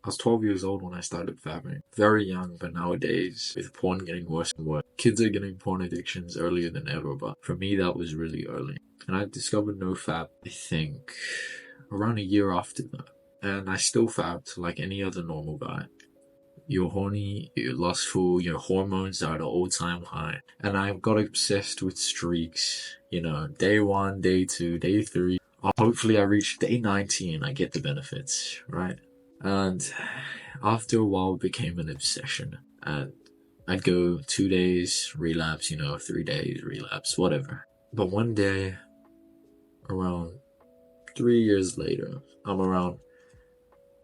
was 12 years old when I started fapping. Very young, but nowadays, with porn getting worse and worse, kids are getting porn addictions earlier than ever, but for me, that was really early. And I discovered NoFap, I think, around a year after that. And I still fapped like any other normal guy. You're horny, you're lustful, your hormones are at an all-time high. And I got obsessed with streaks, day 1, day 2, day 3. Hopefully I reach day 90 I get the benefits, right? And after a while it became an obsession. And I'd go 2 days, relapse, 3 days, relapse, whatever. But one day, around 3 years later, I'm around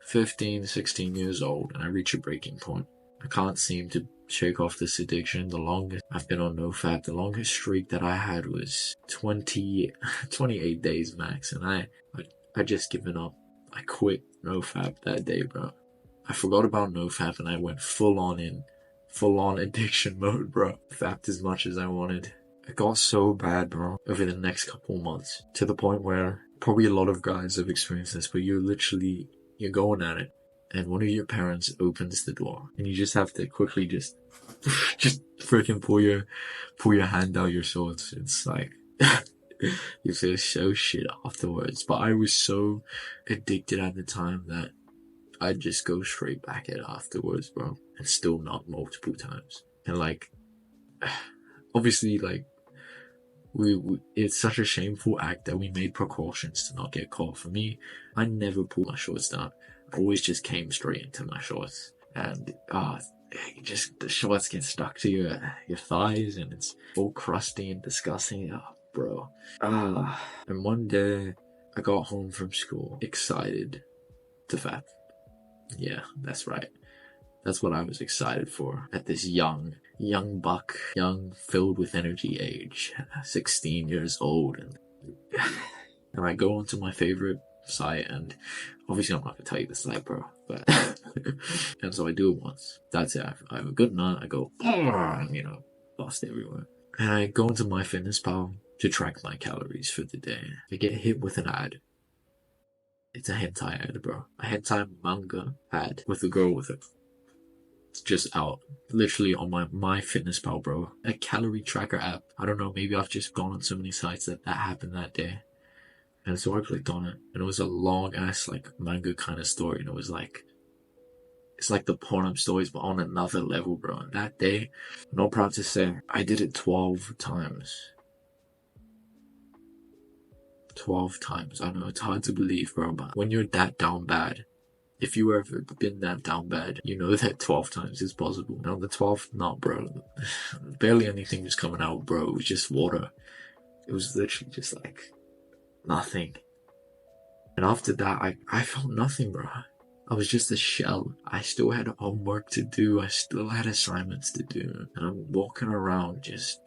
15, 16 years old, and I reach a breaking point. I can't seem to shake off this addiction. The longest I've been on NoFap, the longest streak that I had was 28 days max, and I just given up. I quit NoFap that day, bro. I forgot about NoFap and I went full on addiction mode, bro. Fapped as much as I wanted. It got so bad, bro, over the next couple months, to the point where probably a lot of guys have experienced this, but you're going at it, and one of your parents opens the door, and you just have to quickly just freaking pull your hand out your shorts. It's like you feel so shit afterwards. But I was so addicted at the time that I'd just go straight back at it afterwards, bro, and still not multiple times. And like, obviously, like, it's such a shameful act that we made precautions to not get caught. For me, I never pulled my shorts down. I always just came straight into my shorts. And the shorts get stuck to your thighs and it's all crusty and disgusting. Oh, bro. And one day I got home from school excited to fap. Yeah, that's right. That's what I was excited for at this young buck, filled with energy age, 16 years old. And I go onto my favorite site, and obviously I'm not gonna tell you the site, bro, but and so I do it once. That's it. I have a good nut. I go, lost everywhere. And I go into MyFitnessPal to track my calories for the day. I get hit with an ad. It's a hentai ad, bro. A hentai manga ad with a girl with it. Just out, literally on my MyFitnessPal, bro. A calorie tracker app. I don't know, maybe I've just gone on so many sites that happened that day. And so I clicked on it, and it was a long ass like manga kind of story, and it was like, it's like the Pornhub stories but on another level, bro. And that day, I'm not proud to say, I did it 12 times. 12 times. I know it's hard to believe, bro, but when you're that down bad, if you ever been that down bad, you know that 12 times is possible. And on the 12th, not, bro. Barely anything was coming out, bro. It was just water. It was literally just like nothing. And after that, I felt nothing, bro. I was just a shell. I still had homework to do. I still had assignments to do. And I'm walking around just,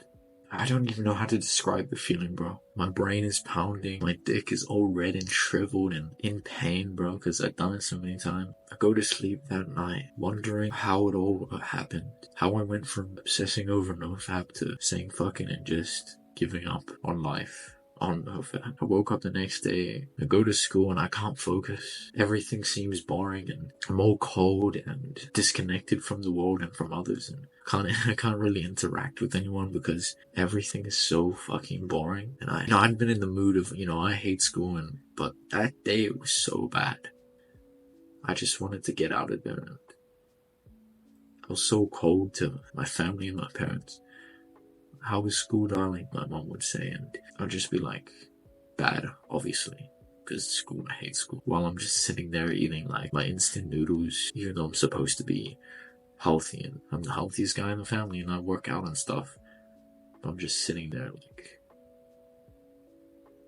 I don't even know how to describe the feeling, bro. My brain is pounding. My dick is all red and shriveled and in pain, bro, because I've done it so many times. I go to sleep that night wondering how it all happened. How I went from obsessing over NoFap to saying fucking and just giving up on life. On NoFap. I woke up the next day, I go to school and I can't focus. Everything seems boring and I'm all cold and disconnected from the world and from others, and I can't really interact with anyone because everything is so fucking boring. And I'd been in the mood of, I hate school, but that day it was so bad. I just wanted to get out of there. And I was so cold to my family and my parents. How was school, darling? My mom would say, and I'd just be like, bad, obviously, because school, I hate school. While I'm just sitting there eating like my instant noodles, even though I'm supposed to be healthy and I'm the healthiest guy in the family and I work out and stuff. But I'm just sitting there like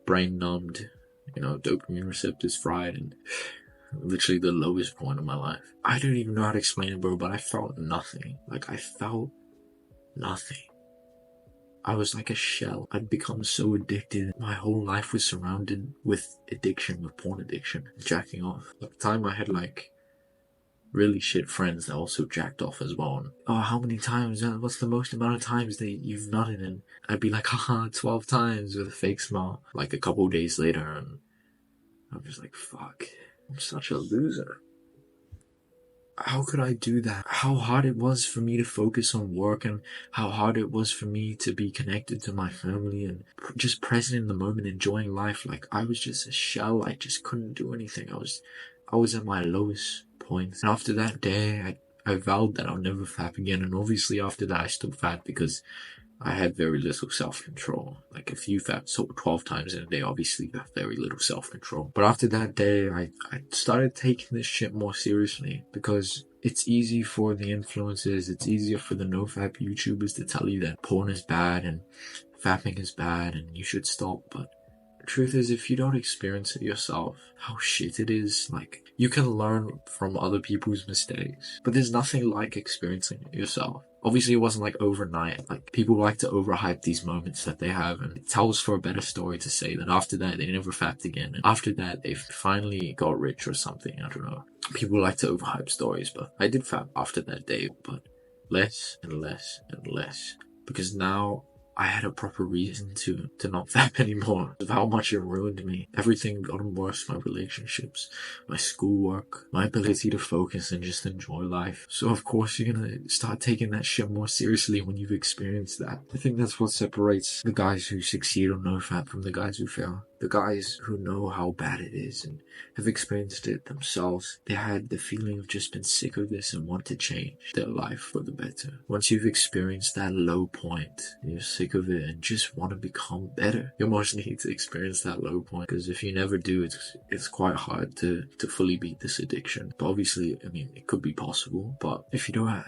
brain numbed, dopamine receptors fried, and literally the lowest point of my life. I don't even know how to explain it, bro, but I felt nothing. Like I felt nothing. I was like a shell. I'd become so addicted. My whole life was surrounded with addiction, with porn addiction, jacking off. At the time I had like really shit friends that also jacked off as well. And, how many times? What's the most amount of times that you've nutted? And I'd be like, 12 times with a fake smile. Like a couple days later, and I'm just like, fuck, I'm such a loser. how could I do that? How hard it was for me to focus on work, and how hard it was for me to be connected to my family and just present in the moment, enjoying life. Like, I was just a shell. I just couldn't do anything. I was at my lowest point. And after that day, I vowed that I'll never fap again. And obviously after that, I still fap because I had very little self-control. Like, if you fap so 12 times in a day, obviously you have very little self-control. But after that day, I started taking this shit more seriously, because it's easy for the influencers, it's easier for the no-fap YouTubers to tell you that porn is bad and fapping is bad and you should stop. But the truth is, if you don't experience it yourself, how shit it is, like, you can learn from other people's mistakes, but there's nothing like experiencing it yourself. Obviously, it wasn't like overnight. Like, people like to overhype these moments that they have, and it tells for a better story to say that after that, they never fapped again. And after that, they finally got rich or something. I don't know. People like to overhype stories, but I did fap after that day, but less and less and less. Because now I had a proper reason to not fap anymore. Of how much it ruined me. Everything got worse. My relationships, my schoolwork, my ability to focus and just enjoy life. So of course you're gonna start taking that shit more seriously when you've experienced that. I think that's what separates the guys who succeed on no-fap from the guys who fail. The guys who know how bad it is and have experienced it themselves, they had the feeling of just been sick of this and want to change their life for the better. Once you've experienced that low point, you're sick of it and just want to become better. You almost need to experience that low point, because if you never do, it's quite hard to fully beat this addiction. But obviously, I mean, it could be possible, but if you don't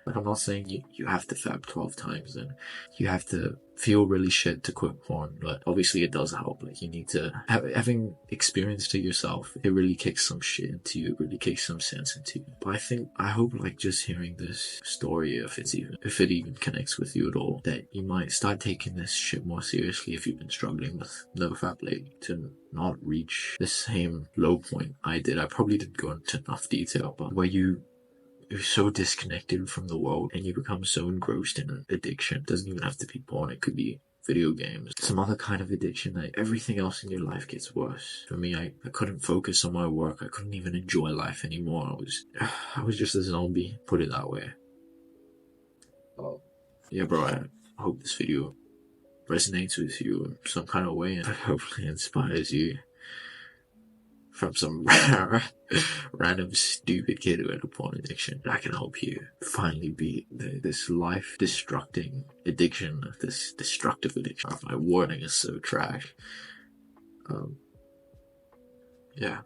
like, I'm not saying you have to fap 12 times and you have to feel really shit to quit porn, but obviously it does help. Like, you need to, having experienced it yourself, it really kicks some shit into you, it really kicks some sense into you. But I hope, like, just hearing this story, if it even connects with you at all, that you might start taking this shit more seriously if you've been struggling with no fap lately, to not reach the same low point I did. I probably didn't go into enough detail, but where you're so disconnected from the world and you become so engrossed in an addiction. It doesn't even have to be porn, it could be video games, some other kind of addiction, that everything else in your life gets worse. For me, I couldn't focus on my work, I couldn't even enjoy life anymore. I was just a zombie, put it that way. Oh. Yeah, bro, I hope this video resonates with you in some kind of way and hopefully inspires you from some random stupid kid who had a porn addiction. I can help you finally beat this life-destructing addiction, this destructive addiction. My warning is so trash. Yeah.